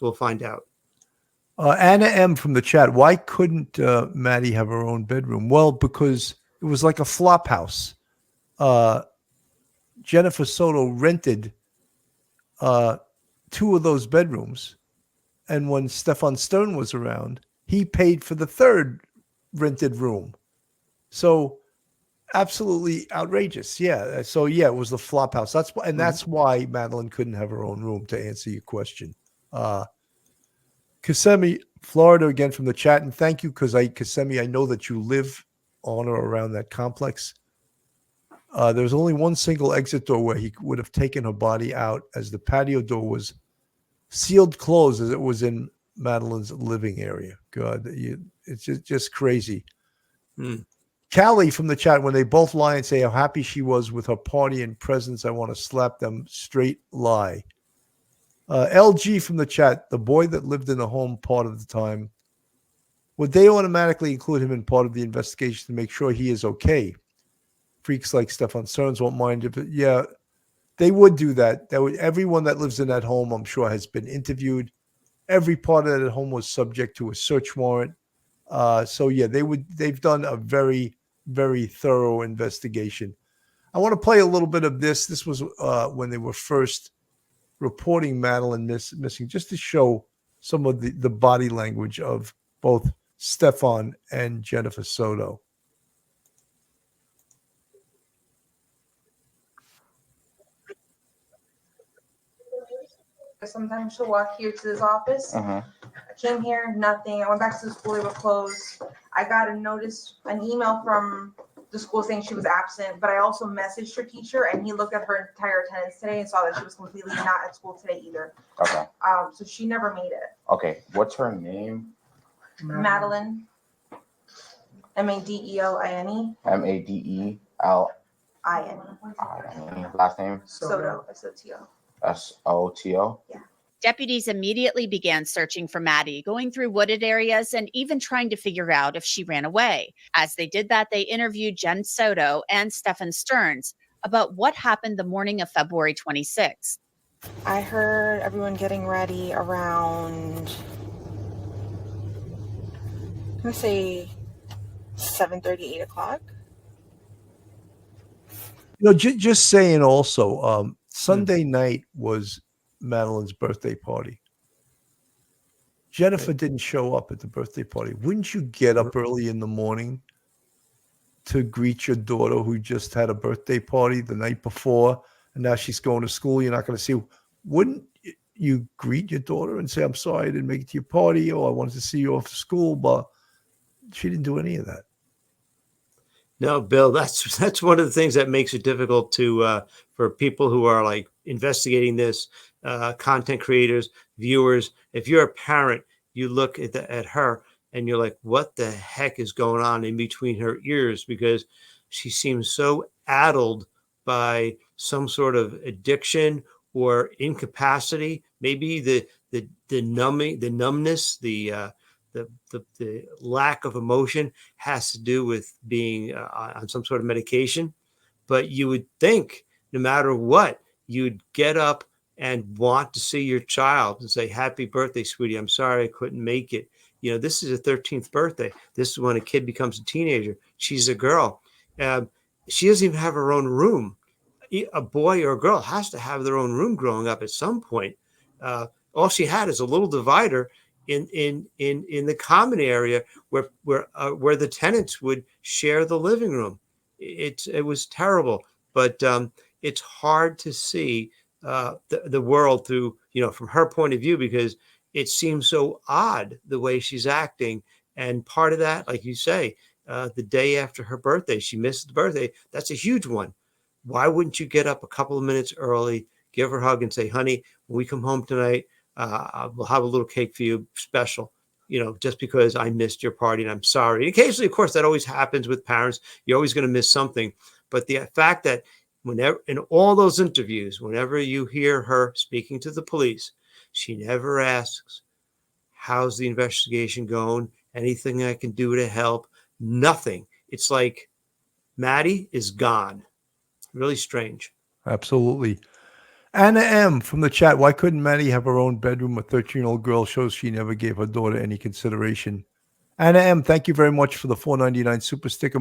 We'll find out. Anna M. from the chat. Why couldn't Maddie have her own bedroom? Well, because it was like a flop house. Jennifer Soto rented 2 of those bedrooms. And when Stephan Sterns was around, he paid for the 3rd rented room. So absolutely outrageous. Yeah. So yeah, it was the flop house. That's why Madeline couldn't have her own room, to answer your question. Kissimmee, Florida, again from the chat, and thank you, Kissimmee, I know that you live on or around that complex. There's only one single exit door where he would have taken her body out, as the patio door was sealed closed as it was in Madeline's living area. God, it's just crazy. Callie from the chat, when they both lie and say how happy she was with her party and presence, I want to slap them straight lie. LG from the chat, the boy that lived in the home part of the time, would they automatically include him in part of the investigation to make sure he is okay? Freaks like Stephan Sterns won't mind if yeah, they would do that. Everyone that lives in that home, I'm sure, has been interviewed. Every part of that home was subject to a search warrant. So yeah, they've done a very, very thorough investigation. I want to play a little bit of this. This was when they were first reporting Madeline missing, just to show some of the body language of both Stephan and Jennifer Soto. Sometimes she'll walk here to this office. I came here, nothing. I went back to the school, they were closed. I got an email from the school saying she was absent, but I also messaged her teacher, and he looked at her entire attendance today and saw that she was completely not at school today either. Okay. So she never made it. Okay. What's her name? Madeline. Madeline. Madeline. Last name? Soto. Soto. Soto. Yeah. Deputies immediately began searching for Maddie, going through wooded areas and even trying to figure out if she ran away. As they did that, they interviewed Jen Soto and Stephan Sterns about what happened the morning of February 26th. I heard everyone getting ready around, I'm going to say 7:30, 8 o'clock. Just saying also, Sunday night was Madeline's birthday party. Jennifer didn't show up at the birthday party. Wouldn't you get up early in the morning to greet your daughter who just had a birthday party the night before, and now she's going to school? You're not going to see. Wouldn't you greet your daughter and say, I'm sorry I didn't make it to your party, or I wanted to see you off to school? But she didn't do any of that. No, Bill, that's one of the things that makes it difficult to for people who are like investigating this, content creators, viewers. If you're a parent, you look at her and you're like, what the heck is going on in between her ears? Because she seems so addled by some sort of addiction or incapacity, maybe the numbness, the lack of emotion has to do with being on some sort of medication. But you would think no matter what, you'd get up and want to see your child and say, happy birthday, sweetie. I'm sorry I couldn't make it. You know, this is her 13th birthday. This is when a kid becomes a teenager. She's a girl. She doesn't even have her own room. A boy or a girl has to have their own room growing up at some point. All she had is a little divider in the common area where the tenants would share the living room. It was terrible, but it's hard to see the world through, from her point of view, because it seems so odd the way she's acting. And part of that, like you say, the day after her birthday, she missed the birthday. That's a huge one. Why wouldn't you get up a couple of minutes early, give her a hug and say, honey, when we come home tonight, we'll have a little cake for you, special, just because I missed your party and I'm sorry. And occasionally, of course, that always happens with parents. You're always going to miss something. But the fact that whenever, in all those interviews, whenever you hear her speaking to the police, she never asks, how's the investigation going? Anything I can do to help? Nothing. It's like Maddie is gone. Really strange. Absolutely. Anna M from the chat. Why couldn't Maddie have her own bedroom? A 13-year-old girl shows she never gave her daughter any consideration. Anna M, thank you very much for the $4.99 super sticker.